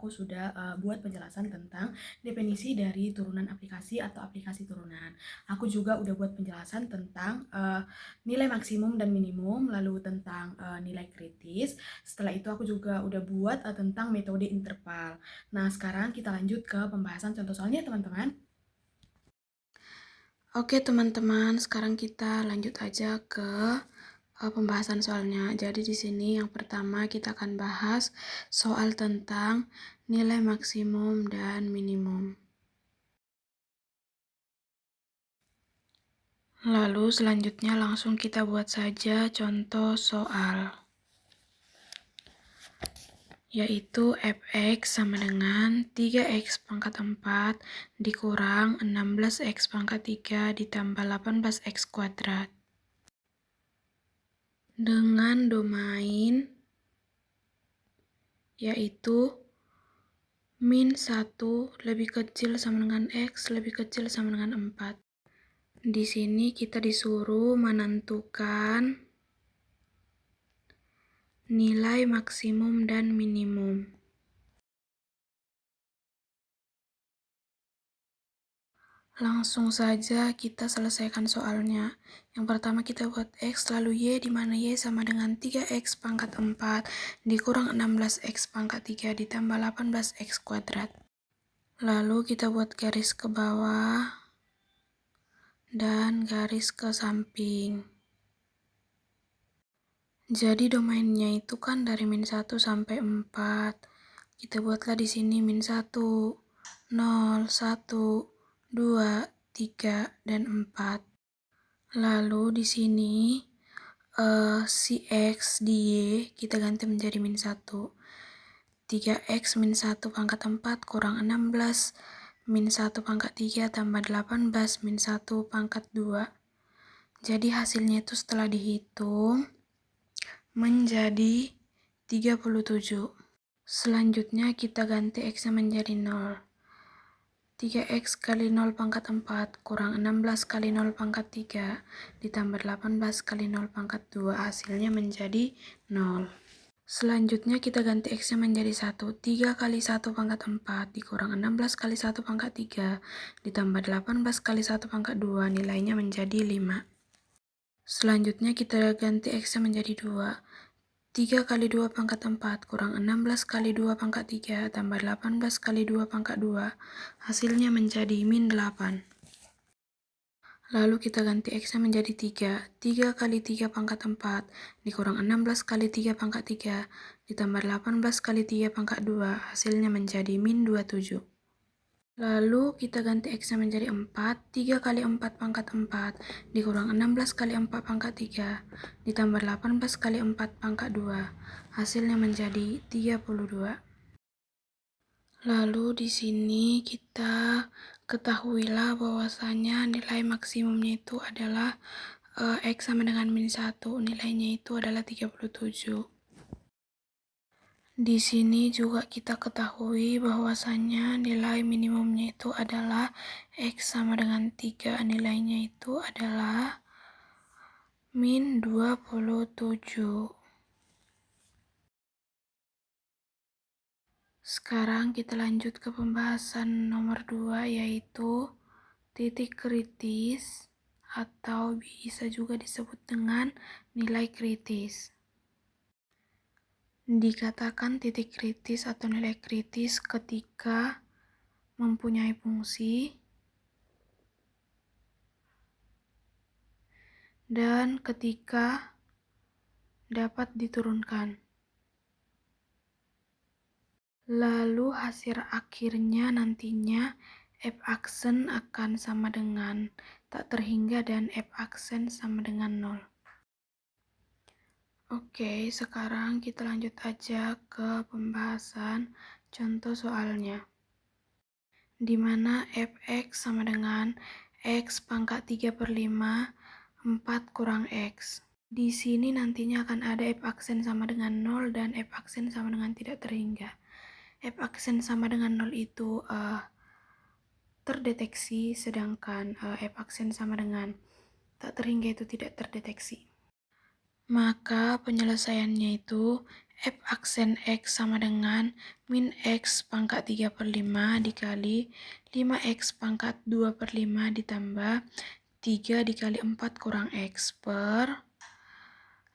aku sudah buat penjelasan tentang definisi dari turunan aplikasi atau aplikasi turunan. Aku juga udah buat penjelasan tentang nilai maksimum dan minimum, lalu tentang nilai kritis. Setelah itu aku juga udah buat tentang metode interval. Nah, sekarang kita lanjut ke pembahasan contoh soalnya, teman-teman. Oke, teman-teman, sekarang kita lanjut aja ke pembahasan soalnya. Jadi di sini yang pertama kita akan bahas soal tentang nilai maksimum dan minimum. Lalu selanjutnya langsung kita buat saja contoh soal, yaitu fx sama dengan 3x pangkat 4 dikurang 16x pangkat 3 ditambah 18x kuadrat. Dengan domain yaitu min 1 lebih kecil sama dengan x lebih kecil sama dengan 4. Di sini kita disuruh menentukan nilai maksimum dan minimum. Langsung saja kita selesaikan soalnya. Yang pertama kita buat x lalu y, di mana y sama dengan 3x pangkat 4 dikurang 16x pangkat 3 ditambah 18x kuadrat. Lalu kita buat garis ke bawah dan garis ke samping. Jadi domainnya itu kan dari min 1 sampai 4. Kita buatlah di sini min 1, 0, 1, 2, 3, dan 4. Lalu di sini si x di y kita ganti menjadi min 1. 3x min 1 pangkat 4 kurang 16 min 1 pangkat 3 tambah 18 min 1 pangkat 2. Jadi hasilnya itu setelah dihitung menjadi 37. Selanjutnya kita ganti x-nya menjadi 0. 3x kali 0 pangkat 4 kurang 16 kali 0 pangkat 3 ditambah 18 kali 0 pangkat 2, hasilnya menjadi 0. Selanjutnya kita ganti x-nya menjadi 1. 3 kali 1 pangkat 4 dikurang 16 kali 1 pangkat 3 ditambah 18 kali 1 pangkat 2, nilainya menjadi 5. Selanjutnya kita ganti x-nya menjadi 2. 3 kali 2 pangkat 4 kurang 16 kali 2 pangkat 3 tambah 18 kali 2 pangkat 2. Hasilnya menjadi min 8. Lalu kita ganti x-nya menjadi 3. 3 kali 3 pangkat 4 dikurang 16 kali 3 pangkat 3 ditambah 18 kali 3 pangkat 2. Hasilnya menjadi min 27. Lalu kita ganti x-nya menjadi 4. 3 kali 4 pangkat 4 dikurang 16 kali 4 pangkat 3 ditambah 18 kali 4 pangkat 2. Hasilnya menjadi 32. Lalu di sini kita ketahuilah bahwasanya nilai maksimumnya itu adalah x sama dengan min 1. Nilainya itu adalah 37. Di sini juga kita ketahui bahwasannya nilai minimumnya itu adalah x sama dengan 3. Nilainya itu adalah min 27. Sekarang kita lanjut ke pembahasan nomor 2, yaitu titik kritis atau bisa juga disebut dengan nilai kritis. Dikatakan titik kritis atau nilai kritis ketika mempunyai fungsi dan ketika dapat diturunkan. Lalu hasil akhirnya nantinya f aksen akan sama dengan tak terhingga dan f aksen sama dengan 0. Oke, sekarang kita lanjut aja ke pembahasan contoh soalnya, di mana fx sama dengan x pangkat 3/5 4 kurang x. Di sini nantinya akan ada f aksen sama dengan 0 dan f aksen sama dengan tidak terhingga. F aksen sama dengan 0 itu terdeteksi, sedangkan f aksen sama dengan tak terhingga itu tidak terdeteksi. Maka penyelesaiannya itu F aksen X sama dengan min X pangkat 3/5 dikali 5X pangkat 2/5 ditambah 3 dikali 4 kurang X per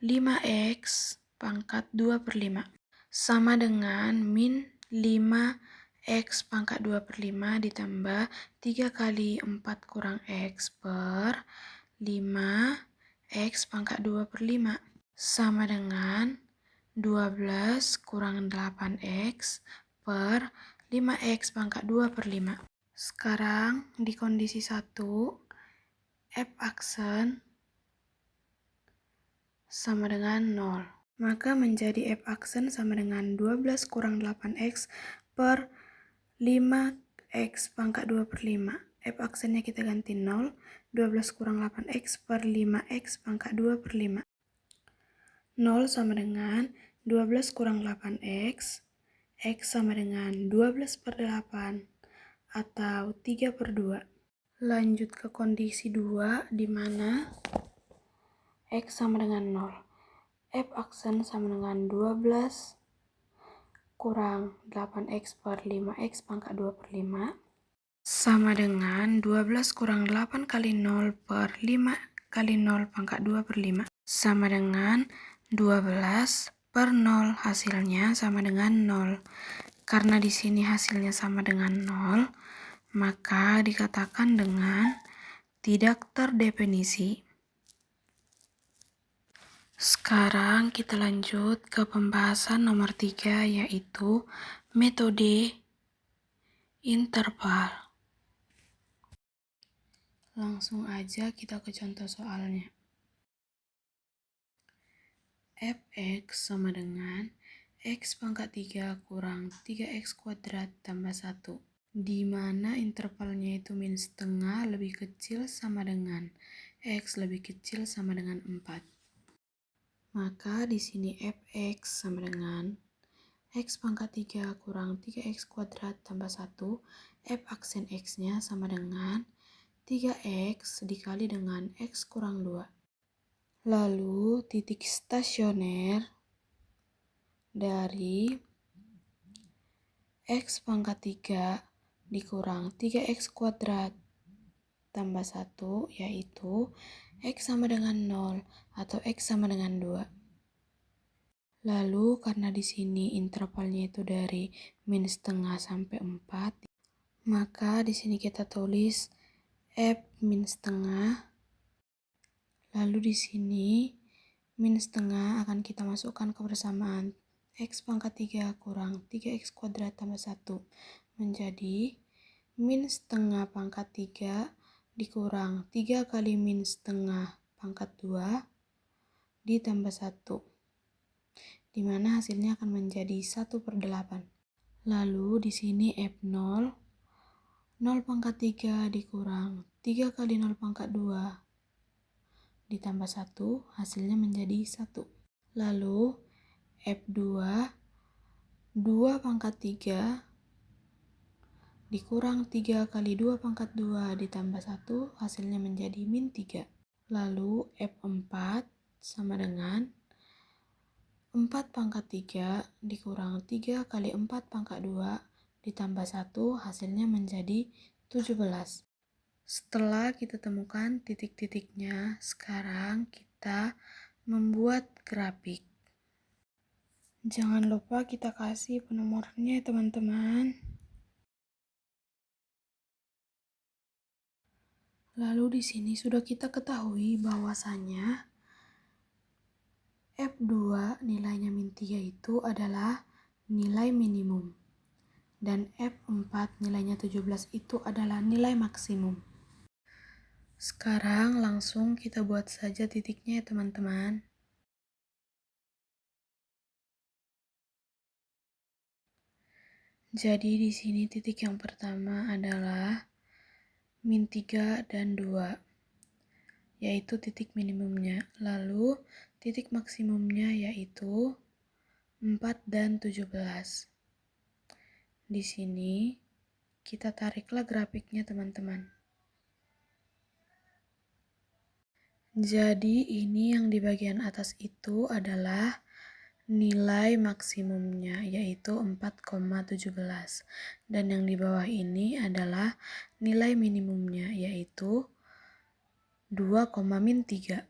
5X pangkat 2/5 sama dengan min 5X pangkat 2/5 ditambah 3 kali 4 kurang X per 5X pangkat 2/5 sama dengan 12 kurang 8X per 5X pangkat 2/5. Sekarang di kondisi 1, F aksen sama dengan 0. Maka menjadi F aksen sama dengan 12 kurang 8X per 5X pangkat 2/5. F aksennya kita ganti 0, 12 kurang 8X per 5X pangkat 2/5. 0 sama dengan 12 kurang 8X, X sama dengan 12 per 8, atau 3/2. Lanjut ke kondisi 2, di mana X sama dengan 0. F aksen sama dengan 12 kurang 8X per 5X pangkat 2/5 sama dengan 12 kurang 8 kali 0 per 5 kali 0 pangkat 2/5 sama dengan 12 per 0, hasilnya sama dengan 0. Karena di sini hasilnya sama dengan 0, maka dikatakan dengan tidak terdefinisi. Sekarang kita lanjut ke pembahasan nomor 3, yaitu metode interval. Langsung aja kita ke contoh soalnya. Fx sama dengan X pangkat 3 kurang 3X kuadrat tambah 1. Di mana intervalnya itu min setengah lebih kecil sama dengan X lebih kecil sama dengan 4. Maka di sini Fx sama dengan X pangkat 3 kurang 3X kuadrat tambah 1. F aksen X-nya sama dengan 3X dikali dengan X kurang 2. Lalu titik stasioner dari X pangkat 3 dikurang 3X kuadrat tambah 1, yaitu X sama dengan 0 atau X sama dengan 2. Lalu karena di sini intervalnya itu dari min setengah sampai 4, maka di sini kita tulis F min setengah. Lalu di sini min setengah akan kita masukkan ke persamaan X pangkat 3 kurang 3X kuadrat tambah 1 menjadi min setengah pangkat 3 dikurang 3 kali min setengah pangkat 2 ditambah 1, dimana hasilnya akan menjadi 1/8. Lalu di sini F0, 0 pangkat 3 dikurang 3 kali 0 pangkat 2 ditambah 1, hasilnya menjadi 1. Lalu F2, 2 pangkat 3 dikurang 3 kali 2 pangkat 2 ditambah 1, hasilnya menjadi min 3. Lalu F4 sama dengan 4 pangkat 3 dikurang 3 kali 4 pangkat 2 ditambah 1, hasilnya menjadi 17. Setelah kita temukan titik-titiknya, sekarang kita membuat grafik. Jangan lupa kita kasih penomornya ya teman-teman. Lalu di sini sudah kita ketahui bahwasanya F2 nilainya min 3 itu adalah nilai minimum. Dan F4 nilainya 17 itu adalah nilai maksimum. Sekarang langsung kita buat saja titiknya ya teman-teman. Jadi di sini titik yang pertama adalah min 3 dan 2, yaitu titik minimumnya. Lalu titik maksimumnya yaitu 4 dan 17. Di sini kita tariklah grafiknya teman-teman. Jadi ini yang di bagian atas itu adalah nilai maksimumnya yaitu 4,17 dan yang di bawah ini adalah nilai minimumnya yaitu 2,-3.